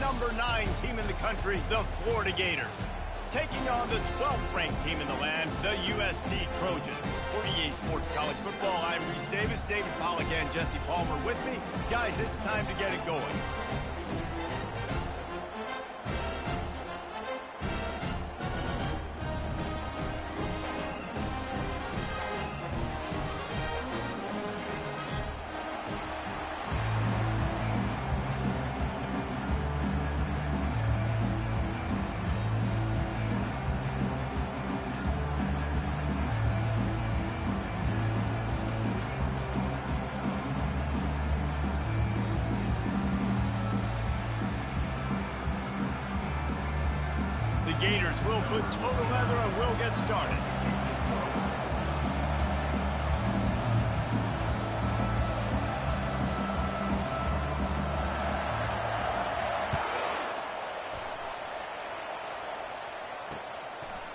number 9 team in the country, the Florida Gators. Taking on the 12th ranked team in the land, the USC Trojans. For EA Sports College Football, I'm Reese Davis, David Pollack and Jesse Palmer with me. Guys, it's time to get it going. The Gators will put total leather and will get started.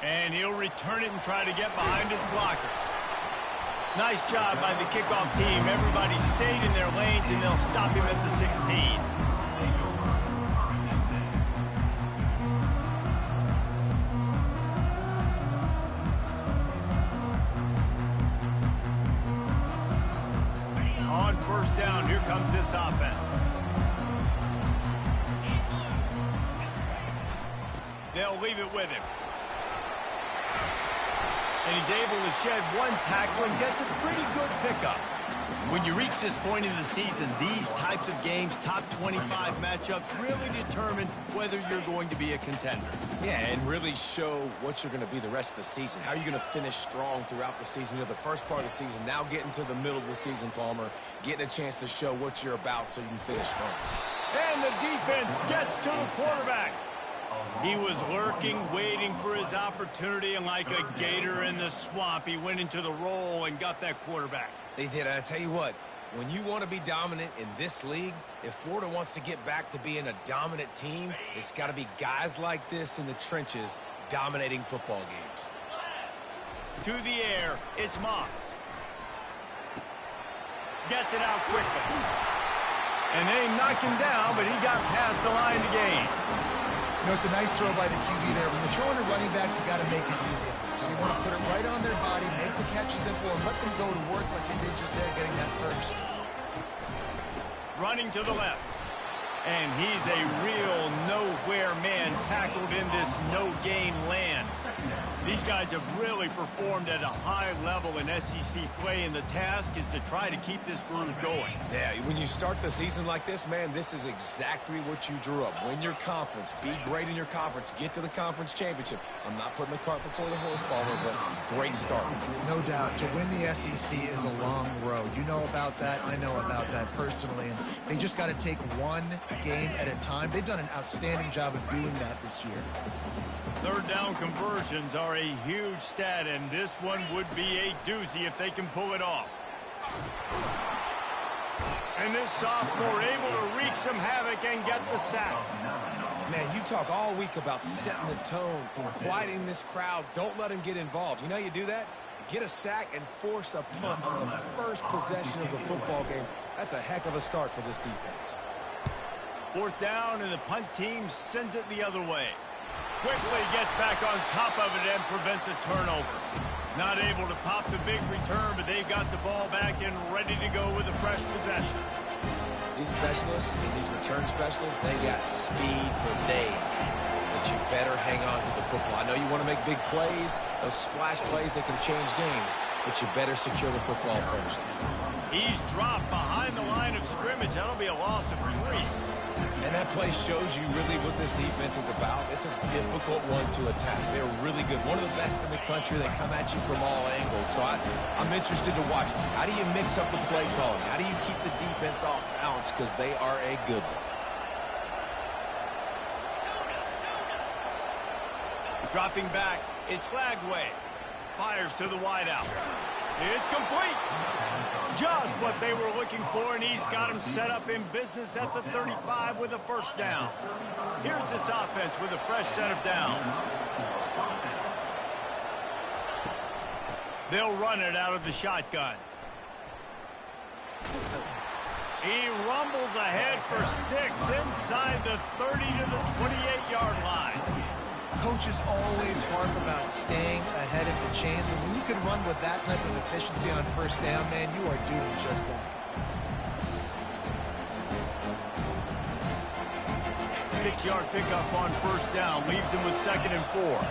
And he'll return it and try to get behind his blockers. Nice job by the kickoff team. Everybody stayed in their lanes and they'll stop him at the 16. First down, here comes this offense. They'll leave it with him. And he's able to shed one tackle and gets a pretty good pickup. When you reach this point in the season, these types of games, top 25 matchups, really determine whether you're going to be a contender. Yeah, and really show what you're going to be the rest of the season. How are you going to finish strong throughout the season? You know, the first part of the season, now getting to the middle of the season, Palmer, getting a chance to show what you're about so you can finish strong. And the defense gets to the quarterback. He was lurking, waiting for his opportunity, and like a gator in the swamp, he went into the roll and got that quarterback. They did. I tell you what, when you want to be dominant in this league, if Florida wants to get back to being a dominant team, it's got to be guys like this in the trenches dominating football games. To the air, it's Moss. Gets it out quickly. And they knock him down, but he got past the line to gain. You know, it's a nice throw by the QB there. When you're throwing to running backs, you got to make it easy. So you want to put it right on their body, make the catch simple, and let them go to work like they did just there, getting that first. Running to the left. And he's a real nowhere man tackled in this no-gain land. These guys have really performed at a high level in SEC play, and the task is to try to keep this groove going. Yeah, when you start the season like this, man, this is exactly what you drew up. Win your conference, be great in your conference, get to the conference championship. I'm not putting the cart before the horse, Palmer, but great start. No doubt. To win the SEC is a long road. You know about that. I know about that personally. And they just got to take one game at a time. They've done an outstanding job of doing that this year. Third down conversions are a huge stat, and this one would be a doozy if they can pull it off. And this sophomore able to wreak some havoc and get the sack. Man, you talk all week about setting the tone, quieting this crowd. Don't let them get involved. You know how you do that? Get a sack and force a punt on the first possession of the football game. That's a heck of a start for this defense. Fourth down, and the punt team sends it the other way. Quickly gets back on top of it and prevents a turnover. Not able to pop the big return, but they've got the ball back and ready to go with a fresh possession. These specialists, these return specialists, they got speed for days. But you better hang on to the football. I know you want to make big plays, those splash plays that can change games, but you better secure the football first. He's dropped behind the line of scrimmage. That'll be a loss of 3. And that play shows you really what this defense is about. It's a difficult one to attack. They're really good. One of the best in the country. They come at you from all angles. So I'm interested to watch. How do you mix up the play calling? How do you keep the defense off balance? Because they are a good one. Dropping back, it's Lagway. Fires to the wideout. It's complete. Just what they were looking for, and he's got him set up in business at the 35 with a first down. Here's this offense with a fresh set of downs. They'll run it out of the shotgun. He rumbles ahead for 6 inside the 30 to the 28-yard line. Coaches always harp about staying ahead of the chains, and when you can run with that type of efficiency on first down, man, you are doing just that. 6-yard pickup on first down leaves him with 2nd and 4.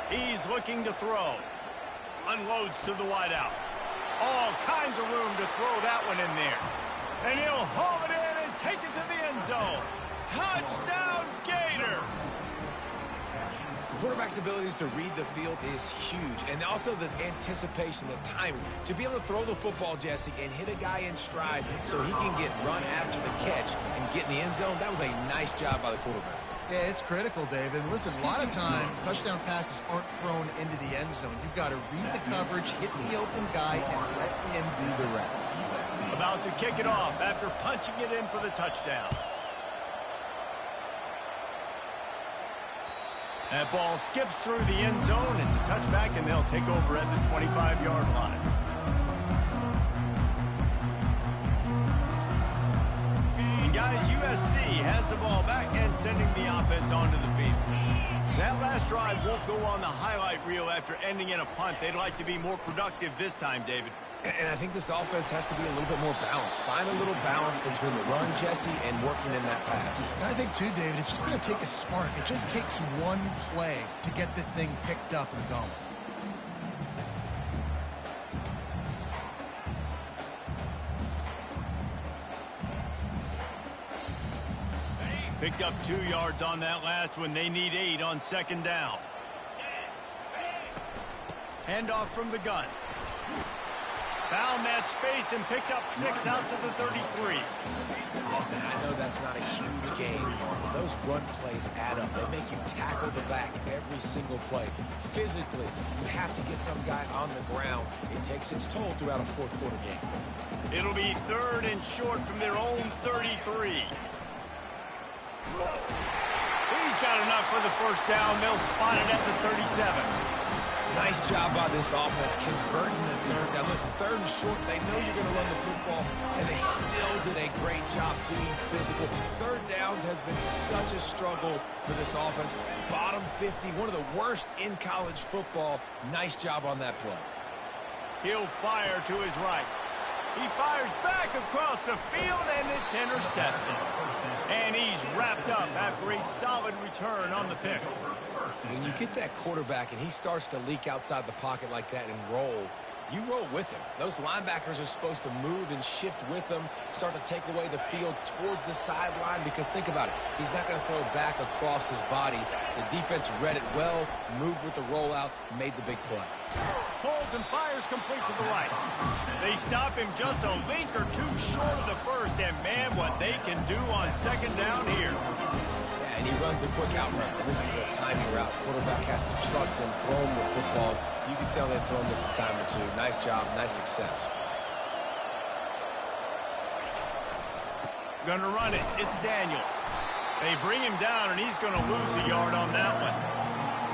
He's looking to throw. Unloads to the wideout. All kinds of room to throw that one in there. And he'll haul it in and take it to the end zone. Touchdown, Gator! The quarterback's abilities to read the field is huge. And also the anticipation, the timing. To be able to throw the football, Jesse, and hit a guy in stride so he can get run after the catch and get in the end zone, that was a nice job by the quarterback. Yeah, it's critical, David. Listen, a lot of times, touchdown passes aren't thrown into the end zone. You've got to read the coverage, hit the open guy, and let him do the rest. About to kick it off after punching it in for the touchdown. That ball skips through the end zone. It's a touchback, and they'll take over at the 25-yard line. Guys, USC has the ball back and sending the offense onto the field. That last drive won't go on the highlight reel after ending in a punt. They'd like to be more productive this time, David. And I think this offense has to be a little bit more balanced. Find a little balance between the run, Jesse, and working in that pass. And I think, too, David, it's just going to take a spark. It just takes one play to get this thing picked up and going. Picked up 2 yards on that last one. They need 8 on 2nd down. Handoff from the gun. Found that space and picked up 6 out to the 33. Listen, I know that's not a huge game, but those run plays add up. They make you tackle the back every single play. Physically, you have to get some guy on the ground. It takes its toll throughout a fourth-quarter game. It'll be 3rd and short from their own 33. He's got enough for the first down. They'll spot it at the 37. Nice job by this offense converting the 3rd down. Listen, 3rd and short, they know you're going to run the football, and they still did a great job being physical. 3rd downs has been such a struggle for this offense. Bottom 50, one of the worst in college football. Nice job on that play. He'll fire to his right. He fires back across the field, and it's intercepted. And he's wrapped up after a solid return on the pick. When you get that quarterback and he starts to leak outside the pocket like that and roll, you roll with him. Those linebackers are supposed to move and shift with him, start to take away the field towards the sideline, because think about it. He's not going to throw back across his body. The defense read it well, moved with the rollout, made the big play. Holds and fires complete to the right. They stop him just a link or two short of the first, and man, what they can do on 2nd down here. Yeah, and he runs a quick out route. This is a timing route. Quarterback has to trust him, throw him the football. You can tell they've thrown this a time or two. Nice job, nice success. Gonna run it. It's Daniels. They bring him down, and he's gonna lose a yard on that one.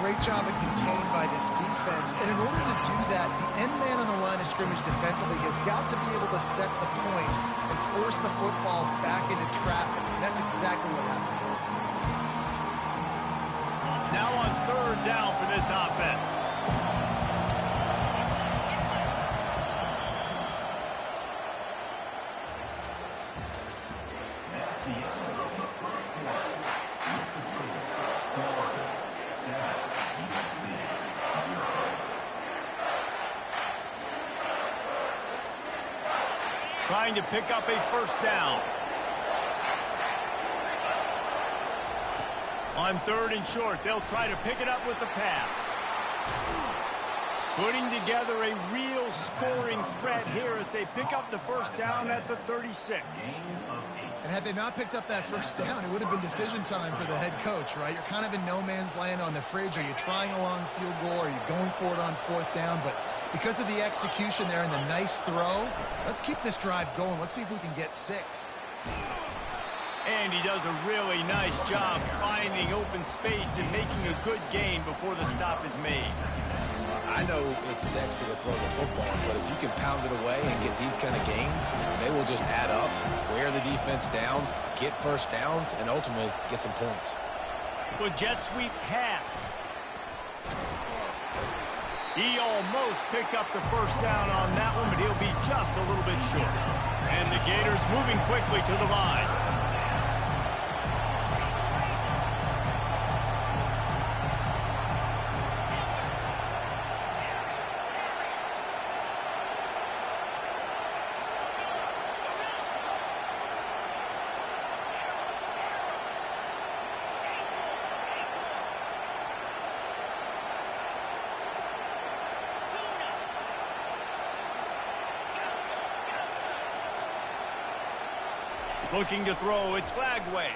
Great job of contained by this defense. And in order to do that, the end man on the line of scrimmage defensively has got to be able to set the point and force the football back into traffic. And that's exactly what happened. Now on 3rd down for this offense. Trying to pick up a first down. On 3rd and short, they'll try to pick it up with the pass. Putting together a real scoring threat here as they pick up the first down at the 36. And had they not picked up that first down, it would have been decision time for the head coach, right? You're kind of in no man's land on the fridge. Are you trying a long field goal? Are you going for it on 4th down? But because of the execution there and the nice throw, let's keep this drive going. Let's see if we can get 6. And he does a really nice job finding open space and making a good gain before the stop is made. I know it's sexy to throw the football, but if you can pound it away and get these kind of gains, they will just add up, wear the defense down, get first downs, and ultimately get some points. Well, jet sweep pass. He almost picked up the first down on that one, but he'll be just a little bit short. And the Gators moving quickly to the line. Looking to throw, it's Flagway.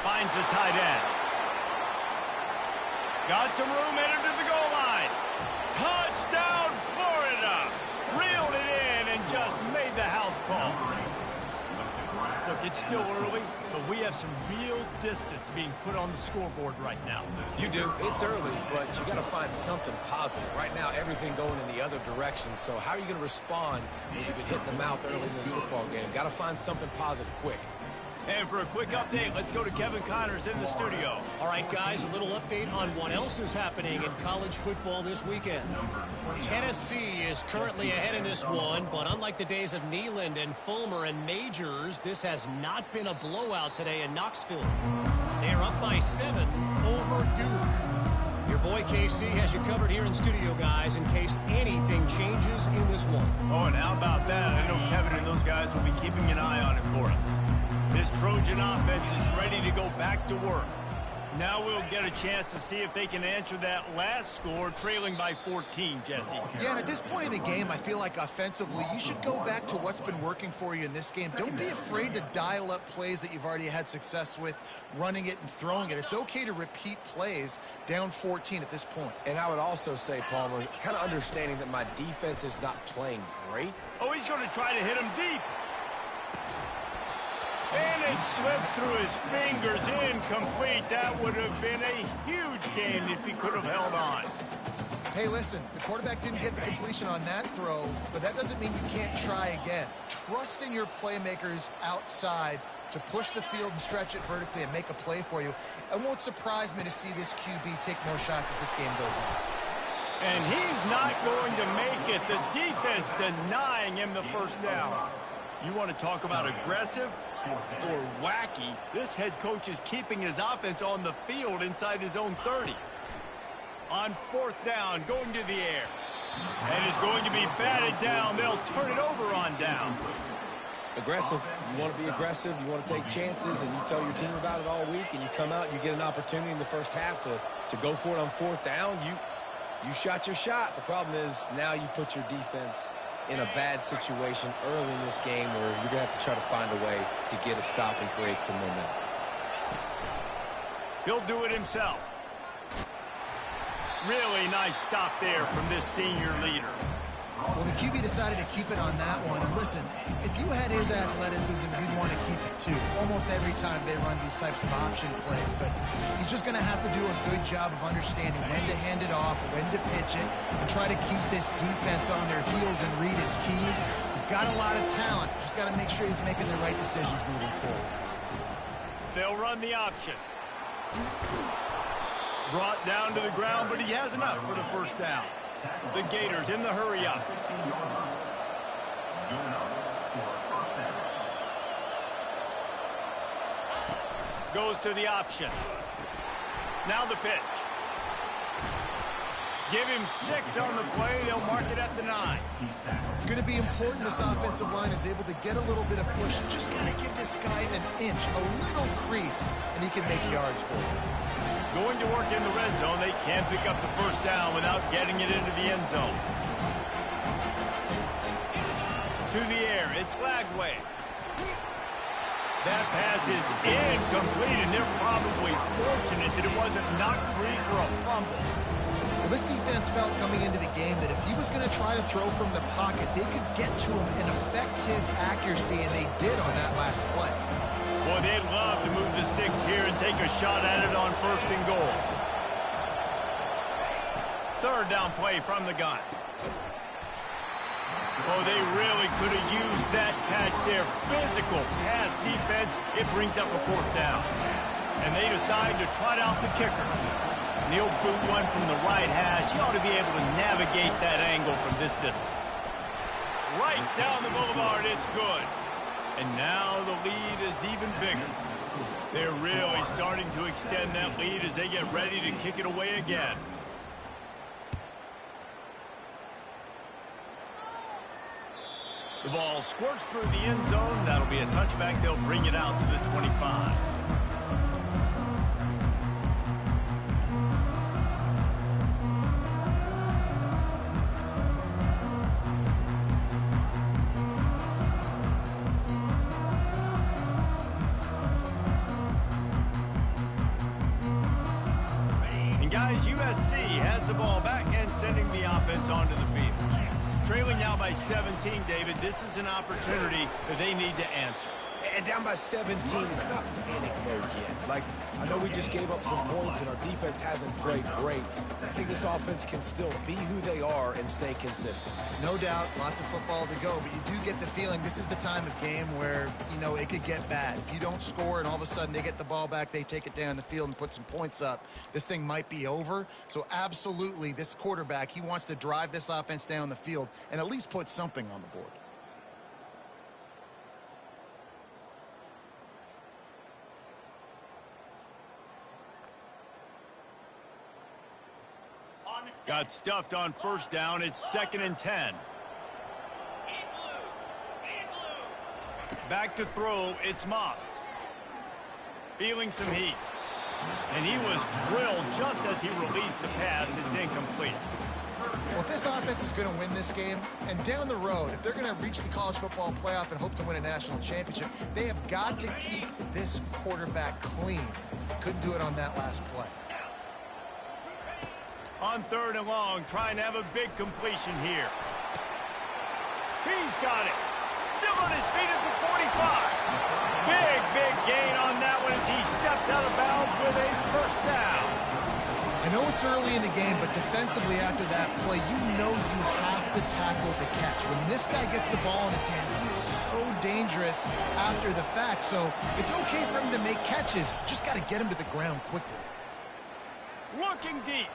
Finds the tight end. Got some room, headed to the goal line. Touchdown, Florida! Reeled it in and just made the house call. Look, it's still early, but we have some real distance being put on the scoreboard right now. You do. It's early, but you got to find something positive. Right now, everything going in the other direction. So how are you going to respond when you've been hit in the mouth early in this football game? Got to find something positive quick. And for a quick update, let's go to Kevin Connors in the studio. All right, guys, a little update on what else is happening in college football this weekend. Tennessee is currently ahead in this one, but unlike the days of Neyland and Fulmer and Majors, this has not been a blowout today in Knoxville. They're up by 7 over Duke. Your boy KC has you covered here in studio, guys, in case anything changes in this one. Oh, and how about that? I know Kevin and those guys will be keeping an eye on it for us. This Trojan offense is ready to go back to work. Now we'll get a chance to see if they can answer that last score, trailing by 14, Jesse. Yeah, and at this point in the game, I feel like offensively, you should go back to what's been working for you in this game. Don't be afraid to dial up plays that you've already had success with, running it and throwing it. It's okay to repeat plays down 14 at this point. And I would also say, Palmer, kind of understanding that my defense is not playing great. Oh, he's going to try to hit him deep. And it slips through his fingers, incomplete. That would have been a huge gain if he could have held on. Hey, listen, the quarterback didn't get the completion on that throw, but that doesn't mean you can't try again. Trust in your playmakers outside to push the field and stretch it vertically and make a play for you. It won't surprise me to see this QB take more shots as this game goes on. And he's not going to make it. The defense denying him the first down. You want to talk about aggressive or wacky? This head coach is keeping his offense on the field inside his own 30. On 4th down, going to the air. And is going to be batted down. They'll turn it over on downs. Aggressive. You want to be aggressive. You want to take chances, and you tell your team about it all week, and you come out and you get an opportunity in the first half to go for it on 4th down. You shot your shot. The problem is now you put your defense in a bad situation early in this game where you're going to have to try to find a way to get a stop and create some momentum. He'll do it himself. Really nice stop there from this senior leader. Well, the QB decided to keep it on that one. And listen, if you had his athleticism, you'd want to keep it too. Almost every time they run these types of option plays. But he's just going to have to do a good job of understanding when to hand it off, when to pitch it, and try to keep this defense on their heels and read his keys. He's got a lot of talent. Just got to make sure he's making the right decisions moving forward. They'll run the option. Brought down to the ground, but he has enough for the first down. The Gators in the hurry-up. Goes to the option. Now the pitch. Give him 6 on the play. They'll mark it at the 9. It's going to be important this offensive line is able to get a little bit of push. Just got to give this guy an inch, a little crease, and he can make yards for you. Going to work in the red zone. They can't pick up the first down without getting it into the end zone. To the air. It's Flagway. That pass is incomplete, and they're probably fortunate that it wasn't knocked free for a fumble. Well, this defense felt coming into the game that if he was going to try to throw from the pocket, they could get to him and affect his accuracy, and they did on that last play. Boy, they'd love to move the sticks here and take a shot at it on 1st and goal. 3rd down play from the gun. Oh, they really could have used that catch there. Physical pass defense. It brings up a 4th down. And they decide to trot out the kicker. He'll boot one from the right hash. He ought to be able to navigate that angle from this distance. Right down the boulevard, it's good. And now the lead is even bigger. They're really starting to extend that lead as they get ready to kick it away again. The ball squirts through the end zone. That'll be a touchback. They'll bring it out to the 25. And guys, USC has the ball back and sending the offense onto the field. Trailing now by 17, David. This is an opportunity that they need to answer. And down by 17, it's not panic mode yet. Like, I know we just gave up some points and our defense hasn't played great. I think this offense can still be who they are and stay consistent. No doubt, lots of football to go, but you do get the feeling this is the time of game where, you know, it could get bad. If you don't score and all of a sudden they get the ball back, they take it down the field and put some points up, this thing might be over. So absolutely, this quarterback, he wants to drive this offense down the field and at least put something on the board. Got stuffed on 1st down. It's 2nd and 10. Back to throw. It's Moss. Feeling some heat. And he was drilled just as he released the pass. It's incomplete. Well, if this offense is going to win this game, and down the road, if they're going to reach the college football playoff and hope to win a national championship, they have got to keep this quarterback clean. Couldn't do it on that last play. On 3rd and long, trying to have a big completion here. He's got it. Still on his feet at the 45. Big gain on that one as he steps out of bounds with a 1st down. I know it's early in the game, but defensively after that play, you know you have to tackle the catch. When this guy gets the ball in his hands, he is so dangerous after the fact. So it's okay for him to make catches. Just got to get him to the ground quickly. Looking deep.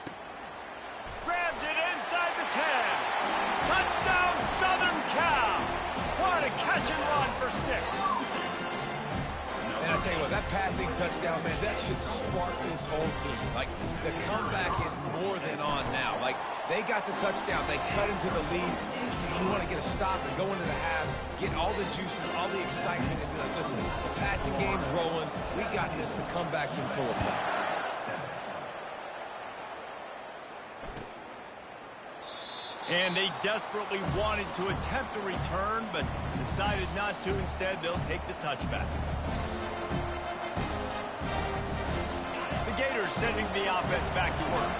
Grabs it inside the 10. Touchdown, Southern Cal. What a catch and run for 6. And I'll tell you what, that passing touchdown, man, that should spark this whole team. Like, the comeback is more than on now. Like, they got the touchdown. They cut into the lead. You want to get a stop and go into the half, get all the juices, all the excitement, and be like, listen, the passing game's rolling. We got this. The comeback's in full effect. And they desperately wanted to attempt a return, but decided not to. Instead, they'll take the touchback. The Gators sending the offense back to work.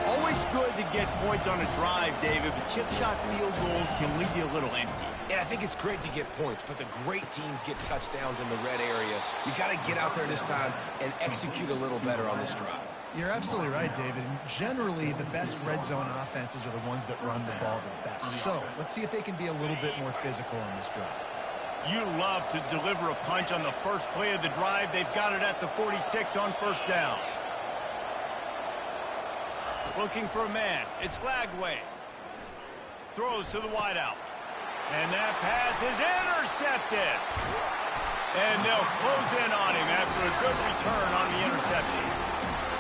Always good to get points on a drive, David, but chip shot field goals can leave you a little empty. And I think it's great to get points, but the great teams get touchdowns in the red area. You got to get out there this time and execute a little better on this drive. You're absolutely right, David. And generally, the best red zone offenses are the ones that run the ball the best. So let's see if they can be a little bit more physical on this drive. You love to deliver a punch on the first play of the drive. They've got it at the 46 on 1st down. Looking for a man. It's Lagway. Throws to the wideout. And that pass is intercepted. And they'll close in on him after a good return on the interception.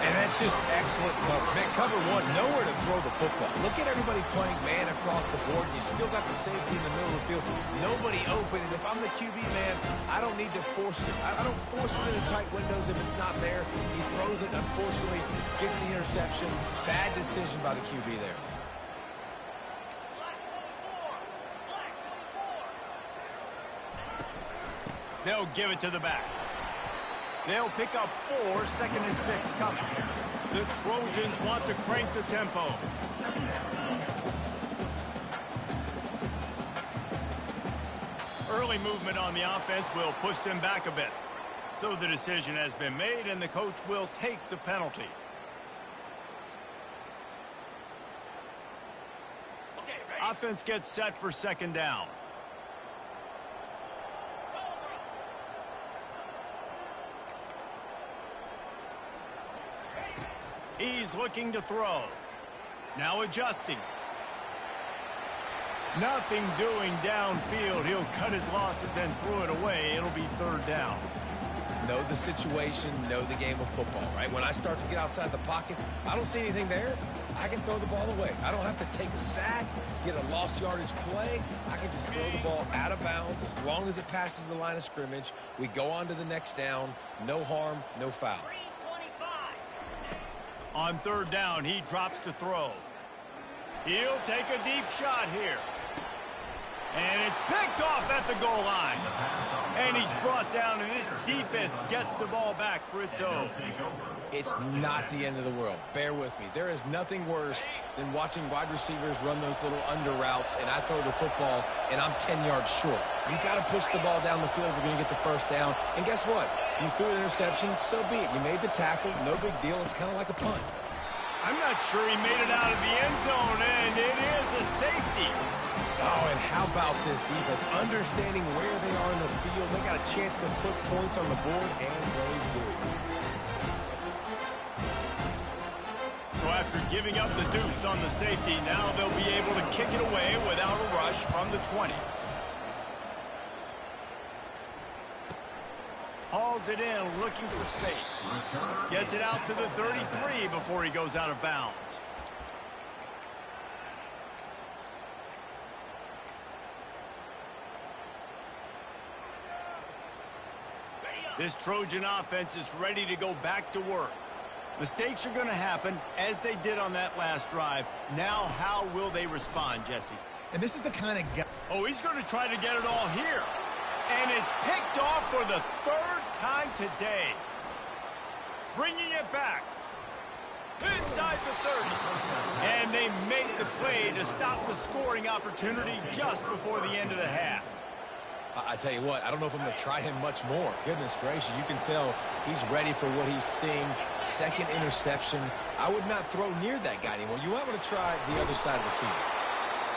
And that's just excellent cover. Man, cover one, nowhere to throw the football. Look at everybody playing man across the board. You still got the safety in the middle of the field. Nobody open. And if I'm the QB, man, I don't need to force it. I don't force it into tight windows if it's not there. He throws it, unfortunately, gets the interception. Bad decision by the QB there. They'll give it to the back. They'll pick up 4, 2nd and 6 coming. The Trojans want to crank the tempo. Early movement on the offense will push them back a bit. So the decision has been made, and the coach will take the penalty. Offense gets set for 2nd down. He's looking to throw. Now adjusting. Nothing doing downfield. He'll cut his losses and throw it away. It'll be 3rd down. Know the situation, know the game of football, right? When I start to get outside the pocket, I don't see anything there. I can throw the ball away. I don't have to take a sack, get a lost yardage play. I can just throw the ball out of bounds as long as it passes the line of scrimmage. We go on to the next down. No harm, no foul. On 3rd down, he drops to throw. He'll take a deep shot here. And it's picked off at the goal line. And he's brought down, and this defense gets the ball back for its own. It's not the end of the world. Bear with me. There is nothing worse than watching wide receivers run those little under routes, and I throw the football, and I'm 10 yards short. You got to push the ball down the field if you're going to get the 1st down. And guess what? You threw an interception, so be it. You made the tackle. No big deal. It's kind of like a punt. I'm not sure he made it out of the end zone, and it is a safety. Oh, and how about this defense? Understanding where they are in the field. They got a chance to put points on the board, and they do. So after giving up the deuce on the safety, now they'll be able to kick it away without a rush from the 20. Hauls it in, looking for space. Gets it out to the 33 before he goes out of bounds. This Trojan offense is ready to go back to work. Mistakes are going to happen, as they did on that last drive. Now, how will they respond, Jesse? And this is the kind of guy... Oh, he's going to try to get it all here. And it's picked off for the 3rd time today. Bringing it back. Inside the 30. And they make the play to stop the scoring opportunity just before the end of the half. I tell you what, I don't know if I'm going to try him much more. Goodness gracious, you can tell he's ready for what he's seeing. 2nd interception. I would not throw near that guy anymore. You might want to try the other side of the field.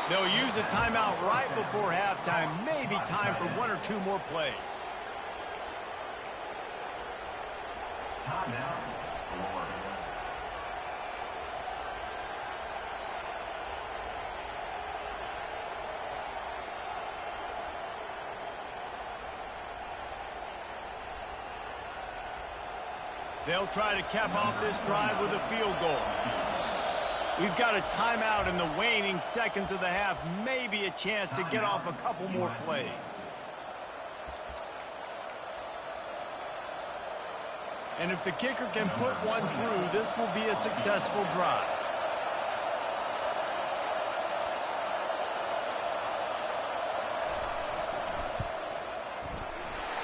They'll use a timeout right before halftime. Maybe time for 1 or 2 more plays. Timeout. They'll try to cap off this drive with a field goal. We've got a timeout in the waning seconds of the half. Maybe a chance to get off a couple more plays. And if the kicker can put one through, this will be a successful drive.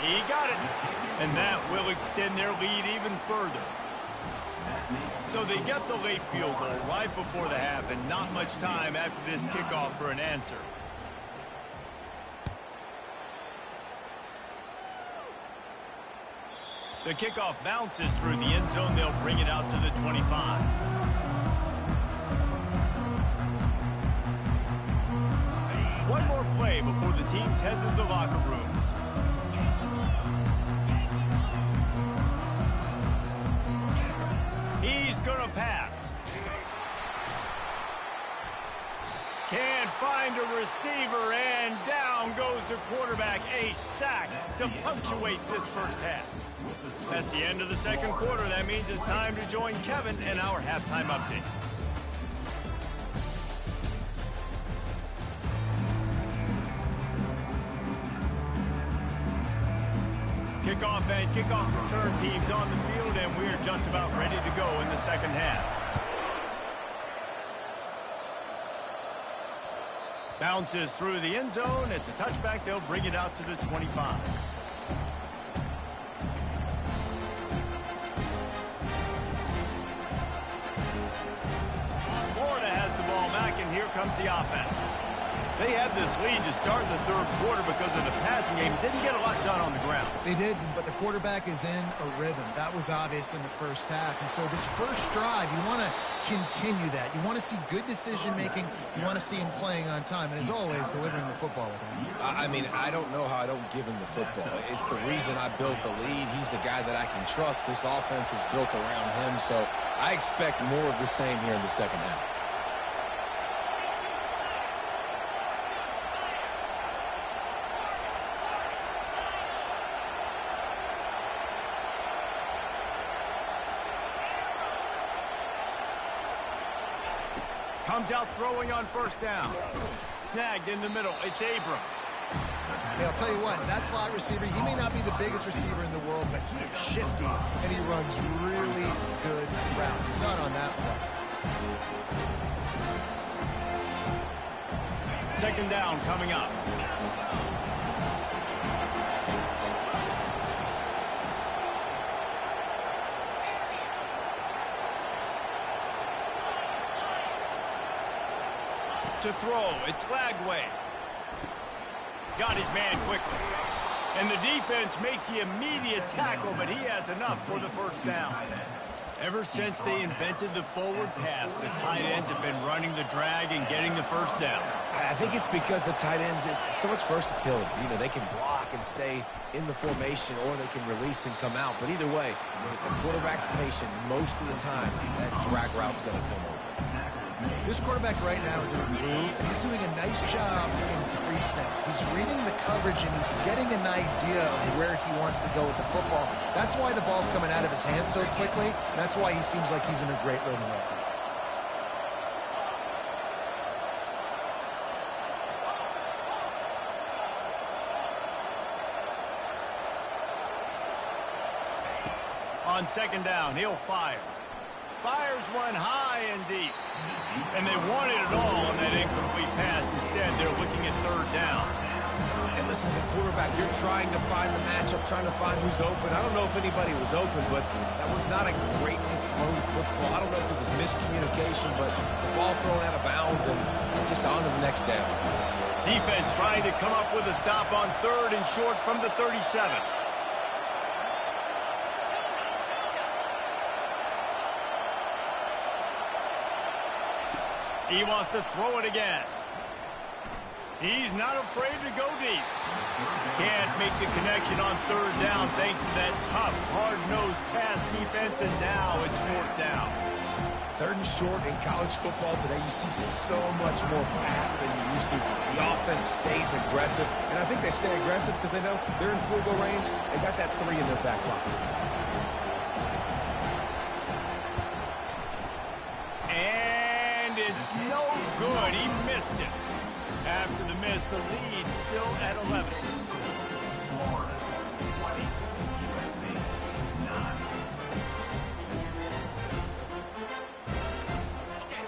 He got it. And that will extend their lead even further. So they get the late field goal right before the half, and not much time after this kickoff for an answer. The kickoff bounces through the end zone. They'll bring it out to the 25. One more play before the teams head to the locker rooms. He's going to pass. Can't find a receiver, and down goes the quarterback. A sack to punctuate this first half. That's the end of the second quarter. That means it's time to join Kevin in our halftime update. Kickoff and kickoff return teams on the field, and we're just about ready to go in the second half. Bounces through the end zone. It's a touchback. They'll bring it out to the 25. comes the offense. They had this lead to start the third quarter because of the passing game. Didn't get a lot done on the ground. They did, but the quarterback is in a rhythm. That was obvious in the first half. And so this first drive, you want to continue that. You want to see good decision-making. You want to see him playing on time. And as always, delivering the football with accuracy. I mean, I don't know how I don't give him the football. It's the reason I built the lead. He's the guy that I can trust. This offense is built around him. So I expect more of the same here in the second half. Comes out throwing on first down. Snagged in the middle. It's Abrams. Hey, I'll tell you what, that slot receiver, he may not be the biggest receiver in the world, but he is shifty, and he runs really good routes. You saw it on that play. Second down coming up. To throw, it's Flagway. Got his man quickly. And the defense makes the immediate tackle, but he has enough for the first down. Ever since they invented the forward pass, the tight ends have been running the drag and getting the first down. I think it's because the tight ends is so much versatility. You know, they can block and stay in the formation, or they can release and come out. But either way, if the quarterback's patient most of the time, that drag route's going to come over. This quarterback right now is in a groove, and he's doing a nice job in pre-snap. He's reading the coverage, and he's getting an idea of where he wants to go with the football. That's why the ball's coming out of his hands so quickly, and that's why he seems like he's in a great rhythm right now. On second down, he'll fire. Fires one high and deep. And they wanted it all on that incomplete pass. Instead, they're looking at third down. And listen, as a quarterback, you're trying to find the matchup, trying to find who's open. I don't know if anybody was open, but that was not a greatly thrown football. I don't know if it was miscommunication, but the ball thrown out of bounds and just on to the next down. Defense trying to come up with a stop on third and short from the 37. He wants to throw it again. He's not afraid to go deep. Can't make the connection on third down thanks to that tough, hard-nosed pass defense, and now it's fourth down. Third and short in college football today, you see so much more pass than you used to. The offense stays aggressive, and I think they stay aggressive because they know they're in field goal range. They got that 3 in their back pocket. It's no good. He missed it. After the miss, the lead still at 11.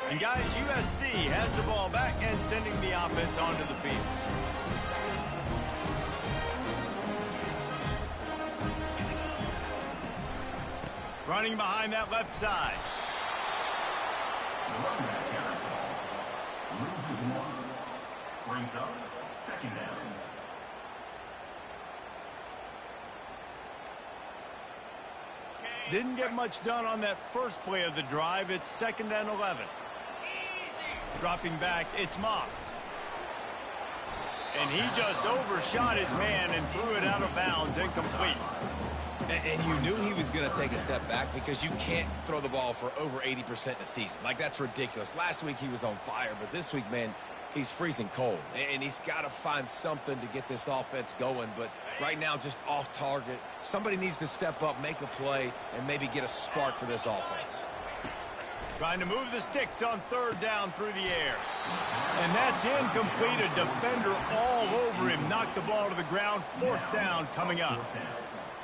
And guys, USC has the ball back and sending the offense onto the field. Running behind that left side. Brings up second down. Didn't get much done on that first play of the drive. It's second and 11. Dropping back, it's Moss. And he just overshot his man and threw it out of bounds, incomplete. And you knew he was going to take a step back because you can't throw the ball for over 80% in a season. Like, that's ridiculous. Last week he was on fire, but this week, man, he's freezing cold. And he's got to find something to get this offense going. But right now, just off target. Somebody needs to step up, make a play, and maybe get a spark for this offense. Trying to move the sticks on third down through the air. And that's incomplete. A defender all over him. Knocked the ball to the ground. Fourth down coming up.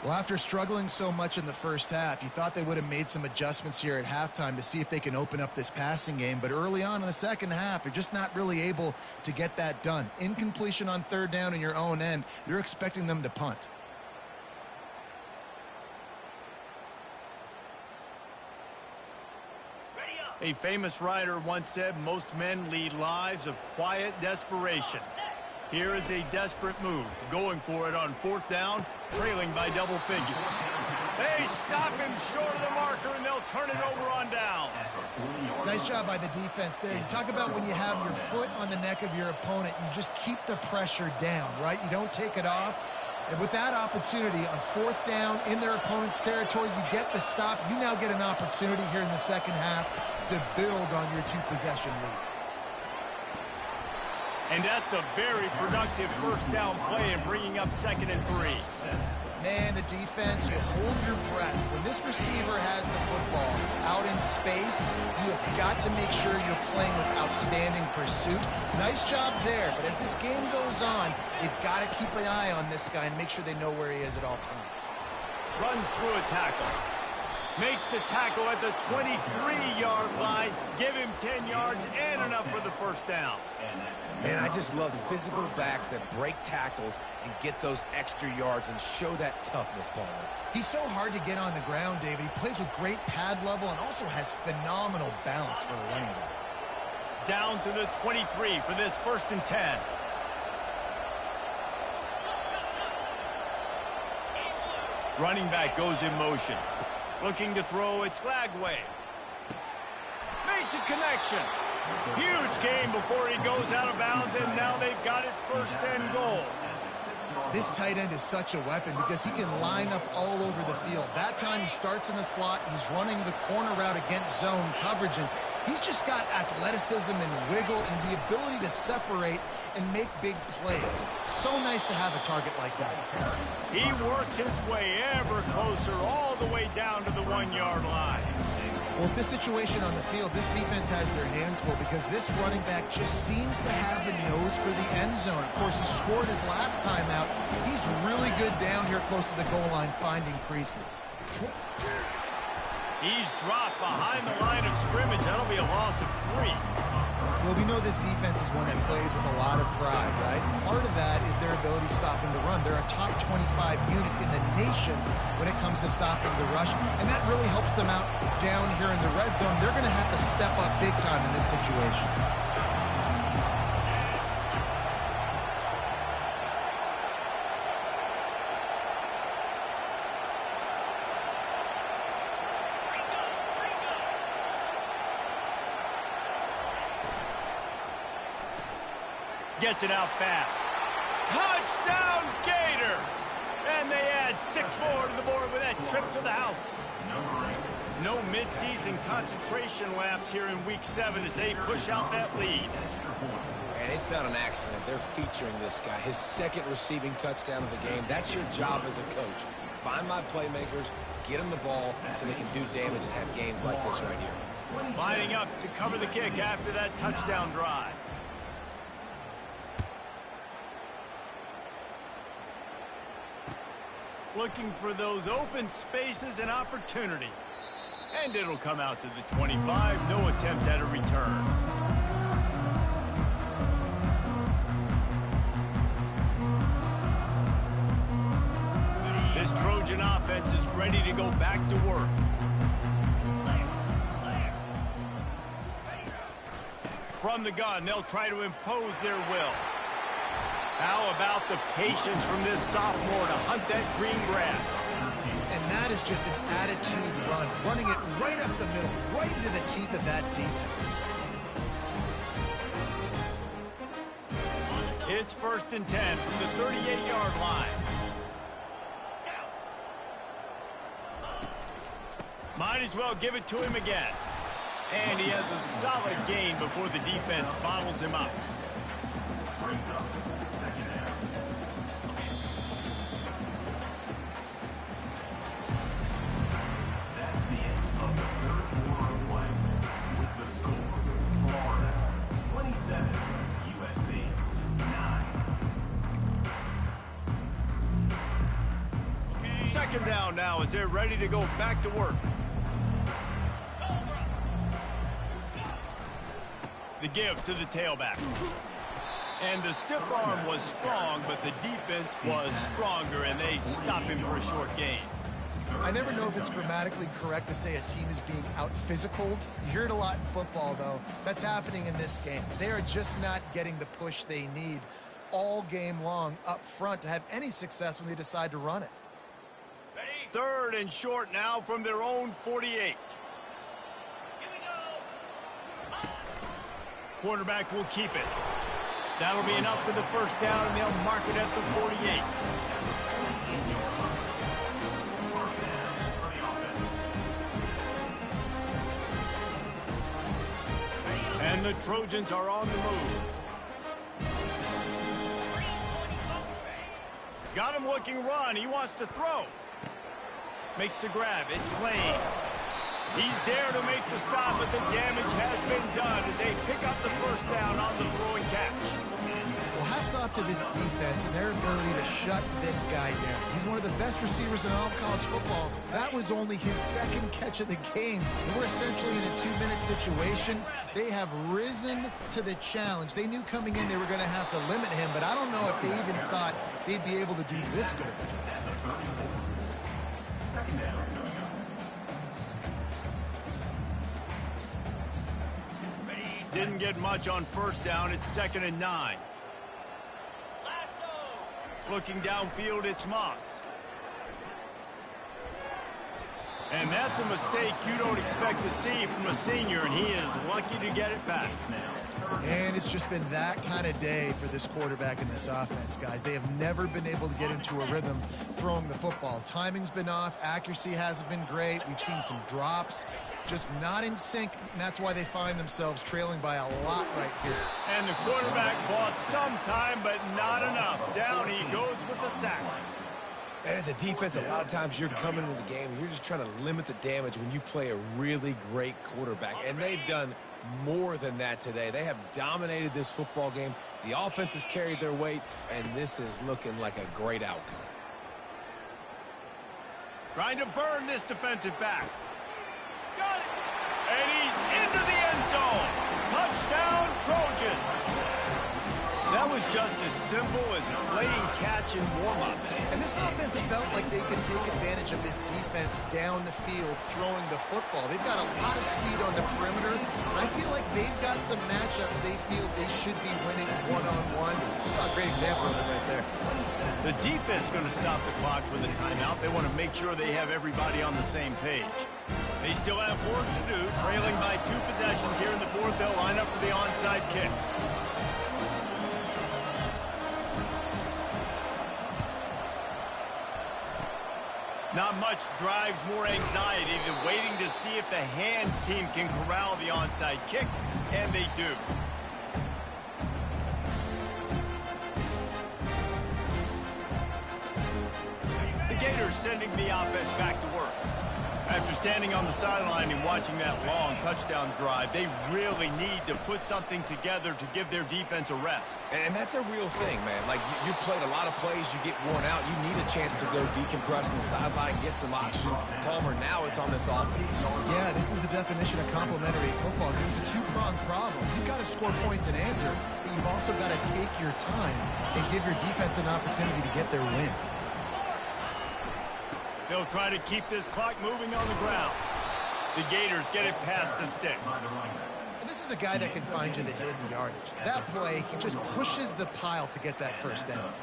Well, after struggling so much in the first half, you thought they would have made some adjustments here at halftime to see if they can open up this passing game. But early on in the second half, they're just not really able to get that done. Incompletion on third down in your own end, you're expecting them to punt. A famous writer once said most men lead lives of quiet desperation. Here is a desperate move, going for it on 4th down, trailing by double figures. They stop him short of the marker, and they'll turn it over on downs. Nice job by the defense there. You talk about when you have your foot on the neck of your opponent, you just keep the pressure down, right? You don't take it off. And with that opportunity on 4th down in their opponent's territory, you get the stop. You now get an opportunity here in the second half to build on your 2-possession lead. And that's a very productive 1st down play in bringing up 2nd and 3. Man, the defense, you hold your breath. When this receiver has the football out in space, you have got to make sure you're playing with outstanding pursuit. Nice job there, but as this game goes on, they've got to keep an eye on this guy and make sure they know where he is at all times. Runs through a tackle. Makes the tackle at the 23-yard line. Give him 10 yards and enough for the 1st down. Man, I just love physical backs that break tackles and get those extra yards and show that toughness, Palmer. He's so hard to get on the ground, David. He plays with great pad level and also has phenomenal balance for a running back. Down to the 23 for this 1st and 10. Running back goes in motion. Looking to throw, it's Lagway. Makes a connection. Huge gain before he goes out of bounds, and now they've got it 1st and goal. This tight end is such a weapon because he can line up all over the field. That time he starts in the slot, he's running the corner route against zone coverage, and he's just got athleticism and wiggle and the ability to separate and make big plays. So nice to have a target like that. He works his way ever closer all the way down to the 1-yard line. Well, with this situation on the field, this defense has their hands full because this running back just seems to have the nose for the end zone. Of course, he scored his last time out. He's really good down here close to the goal line finding creases. He's dropped behind the line of scrimmage. That'll be a loss of 3. Well, we know this defense is one that plays with a lot of pride, right? Part of that is their ability stopping the run. They're a top 25 unit in the nation when it comes to stopping the rush, and that really helps them out down here in the red zone. They're going to have to step up big time in this situation. Gets it out fast. Touchdown Gators! And they add 6 more to the board with that trip to the house. No midseason concentration laps here in Week 7 as they push out that lead. And it's not an accident. They're featuring this guy. His 2nd receiving touchdown of the game. That's your job as a coach. Find my playmakers, get them the ball so they can do damage and have games like this right here. Lining up to cover the kick after that touchdown drive. Looking for those open spaces and opportunity. And it'll come out to the 25. No attempt at a return. This Trojan offense is ready to go back to work. From the gun, they'll try to impose their will. How about the patience from this sophomore to hunt that green grass? And that is just an attitude run, running it right up the middle, right into the teeth of that defense. It's 1st and 10 from the 38-yard line. Might as well give it to him again. And he has a solid gain before the defense bottles him up. Second down now as they're ready to go back to work. The give to the tailback. And the stiff arm was strong, but the defense was stronger, and they stop him for a short gain. I never know if it's grammatically correct to say a team is being out-physicaled. You hear it a lot in football, though. That's happening in this game. They are just not getting the push they need all game long up front to have any success when they decide to run it. Third and short now from their own 48. Quarterback will keep it. That'll be enough for the first down, and they'll mark it at the 48. And the Trojans are on the move. Got him looking run. He wants to throw. Makes the grab. It's Lane. He's there to make the stop, but the damage has been done as they pick up the first down on the throwing catch. Well, hats off to this defense and their ability to shut this guy down. He's one of the best receivers in all of college football. That was only his second catch of the game. And we're essentially in a 2-minute situation. They have risen to the challenge. They knew coming in they were going to have to limit him, but I don't know if they even thought they'd be able to do this good. Didn't get much on first down. It's 2nd and 9. Looking downfield, it's Moss. And that's a mistake you don't expect to see from a senior, and he is lucky to get it back. And it's just been that kind of day for this quarterback in this offense, guys. They have never been able to get into a rhythm throwing the football. Timing's been off. Accuracy hasn't been great. We've seen some drops. Just not in sync, and that's why they find themselves trailing by a lot right here. And the quarterback bought some time, but not enough. Down he goes with the sack. And as a defense, a lot of times you're coming into the game and you're just trying to limit the damage when you play a really great quarterback. And they've done more than that today. They have dominated this football game. The offense has carried their weight, and this is looking like a great outcome. Trying to burn this defensive back. Got it. And he's into the end zone. Touchdown, Trojans. That was just as simple as playing catch and warm-ups. And this offense felt like they could take advantage of this defense down the field throwing the football. They've got a lot of speed on the perimeter. And I feel like they've got some matchups they feel they should be winning one-on-one. Saw a great example of it right there. The defense going to stop the clock with a timeout. They want to make sure they have everybody on the same page. They still have work to do. Trailing by 2 possessions here in the fourth. They'll line up for the onside kick. Not much drives more anxiety than waiting to see if the hands team can corral the onside kick, and they do. The Gators sending the offense back to work. After standing on the sideline and watching that long touchdown drive, they really need to put something together to give their defense a rest. And that's a real thing, man. Like, you played a lot of plays, you get worn out, you need a chance to go decompress on the sideline, get some oxygen. Palmer, now it's on this offense. Yeah, this is the definition of complementary football because it's a two-pronged problem. You've got to score points and answer, but you've also got to take your time and give your defense an opportunity to get their win. They'll try to keep this clock moving on the ground. The Gators get it past the sticks. And this is a guy that can find you the hidden yardage. That play, he just pushes the pile to get that first down.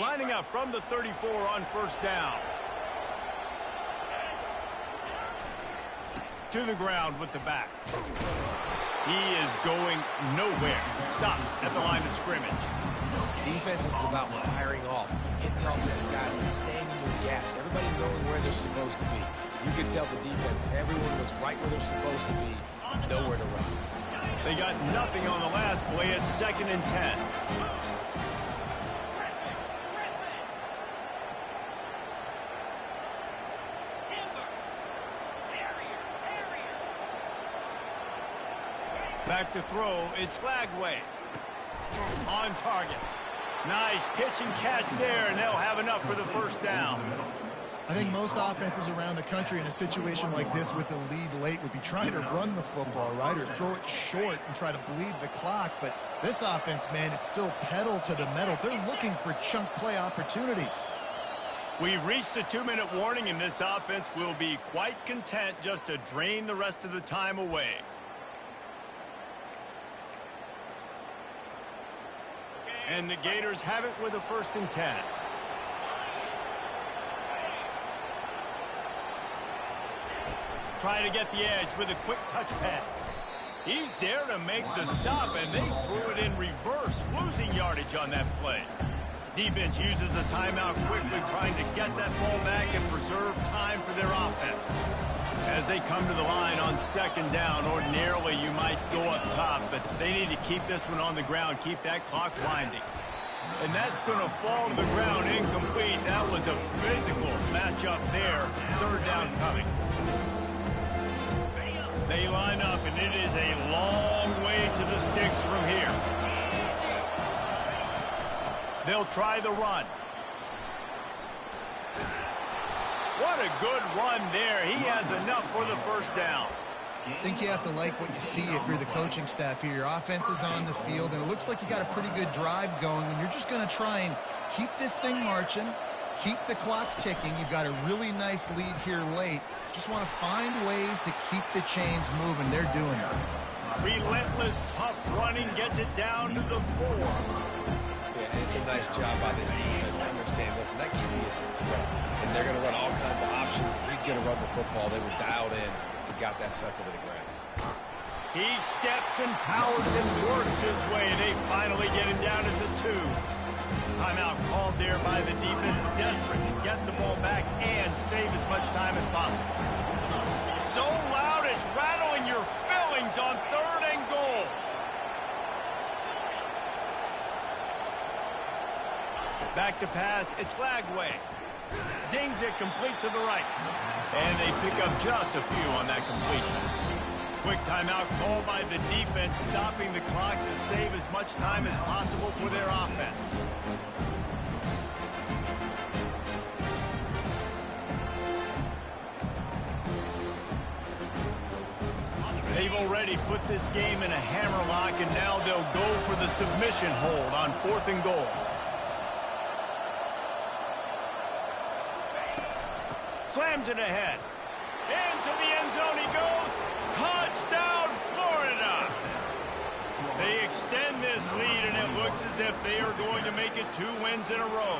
Lining up from the 34 on first down. To the ground with the back. He is going nowhere. Stop at the line of scrimmage. Defense is about firing off, hitting the offensive guys, and staying in your gaps. Everybody knowing where they're supposed to be. You could tell the defense, everyone was right where they're supposed to be, nowhere to run. They got nothing on the last play. It's 2nd and 10. Back to throw, it's Flagway. On target. Nice pitch and catch there, and they'll have enough for the first down. I think most offenses around the country in a situation like this with the lead late would be trying to run the football, right, or throw it short and try to bleed the clock. But this offense, man, it's still pedal to the metal. They're looking for chunk play opportunities. We've reached the 2-minute warning, and this offense will be quite content just to drain the rest of the time away. And the Gators have it with a 1st and 10. Try to get the edge with a quick touch pass. He's there to make the stop, and they threw it in reverse, losing yardage on that play. Defense uses a timeout quickly, trying to get that ball back and preserve time for their offense. As they come to the line on 2nd down, ordinarily you might go up top, but they need to keep this one on the ground, keep that clock winding. And that's going to fall to the ground incomplete. That was a physical matchup there. 3rd down coming. They line up, and it is a long way to the sticks from here. They'll try the run. What a good run there. He has enough for the 1st down. I think you have to like what you see if you're the coaching staff here. Your offense is on the field, and it looks like you got a pretty good drive going, and you're just going to try and keep this thing marching, keep the clock ticking. You've got a really nice lead here late. Just want to find ways to keep the chains moving. They're doing it. Relentless, tough running gets it down to the 4. Yeah, it's a nice job by this defense. I understand, listen, that QB is a threat, and they're going to run all kinds of options, and he's going to run the football. They were dialed in and got that sucker to the ground. He steps and powers and works his way. They finally get him down at the 2. Timeout called there by the defense, desperate to get the ball back and save as much time as possible. So loud it's rattling your fillings on 3rd and goal. Back to pass, it's Flagway. Zings it complete to the right. And they pick up just a few on that completion. Quick timeout called by the defense, stopping the clock to save as much time as possible for their offense. They've already put this game in a hammerlock, and now they'll go for the submission hold on 4th and goal. Slams it ahead. Into the end zone he goes. Touchdown, Florida! They extend this lead, and it looks as if they are going to make it 2 wins in a row.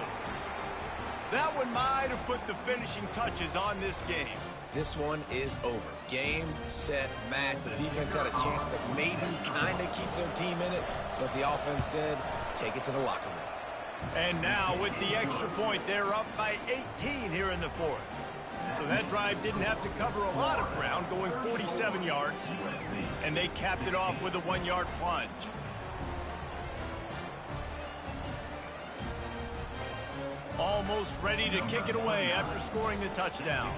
That one might have put the finishing touches on this game. This one is over. Game, set, match. The defense had a chance to maybe kind of keep their team in it, but the offense said, take it to the locker room. And now with the extra point, they're up by 18 here in the 4th. So that drive didn't have to cover a lot of ground, going 47 yards, and they capped it off with a 1-yard plunge. Almost ready to kick it away after scoring the touchdown.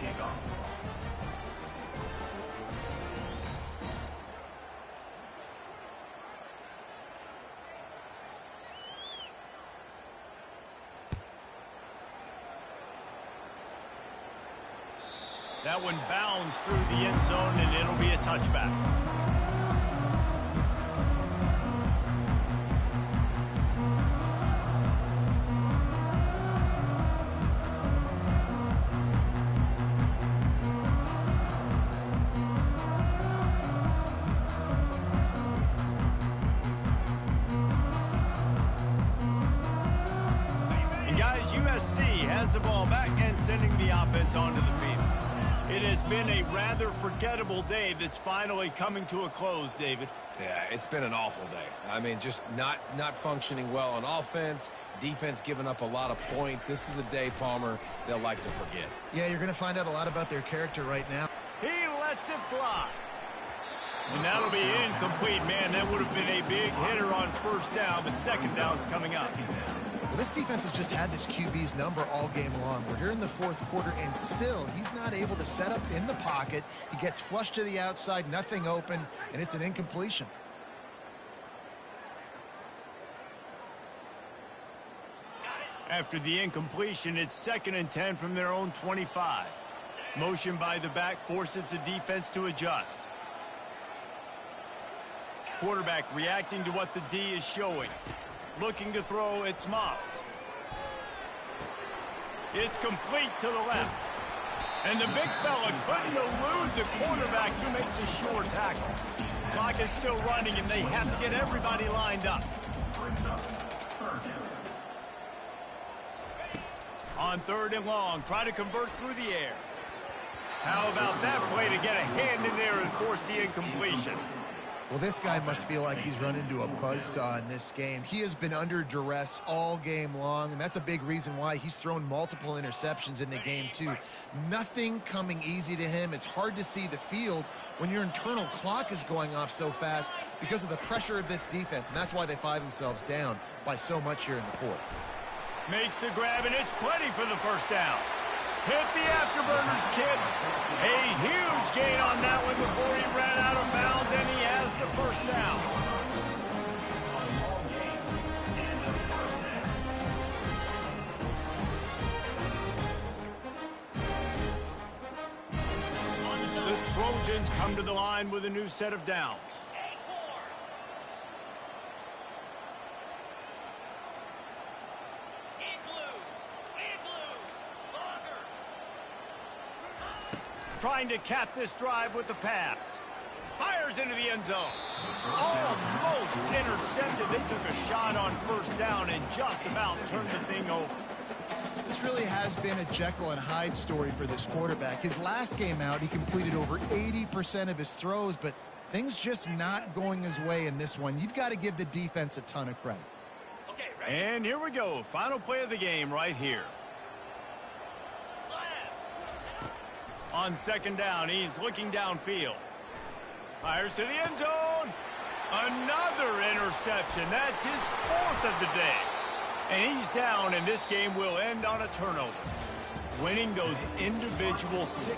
That one bounds through the end zone, and it'll be a touchback. And guys, USC has the ball back and sending the offense onto the field. It has been a rather forgettable day that's finally coming to a close, David. Yeah, it's been an awful day. I mean, just not functioning well on offense, defense giving up a lot of points. This is a day, Palmer, they'll like to forget. Yeah, you're going to find out a lot about their character right now. He lets it fly. And that'll be incomplete, man. That would have been a big hitter on 1st down, but 2nd down's coming up. Well, this defense has just had this QB's number all game long. We're here in the 4th quarter, and still he's not able to set up in the pocket. He gets flushed to the outside, nothing open, and it's an incompletion. After the incompletion, it's 2nd and 10 from their own 25. Motion by the back forces the defense to adjust. Quarterback reacting to what the D is showing. Looking to throw, it's Moss. It's complete to the left. And the big fella couldn't elude the quarterback who makes a sure tackle. Clock is still running, and they have to get everybody lined up. On 3rd and long, try to convert through the air. How about that play to get a hand in there and force the incompletion? Well, this guy must feel like he's run into a buzzsaw in this game. He has been under duress all game long, and that's a big reason why he's thrown multiple interceptions in the game, too. Nothing coming easy to him. It's hard to see the field when your internal clock is going off so fast because of the pressure of this defense, and that's why they find themselves down by so much here in the 4th. Makes the grab, and it's plenty for the first down. Hit the afterburners, kid. A huge gain on that one before he ran out of bounds, and he has the first down. The Trojans come to the line with a new set of downs. Trying to cap this drive with the pass. Fires into the end zone. Almost intercepted. They took a shot on 1st down and just about turned the thing over. This really has been a Jekyll and Hyde story for this quarterback. His last game out, he completed over 80% of his throws, but things just not going his way in this one. You've got to give the defense a ton of credit. Okay, ready? And here we go. Final play of the game right here. On 2nd down, he's looking downfield. Fires to the end zone. Another interception. That's his 4th of the day. And he's down, and this game will end on a turnover. Winning those individual 6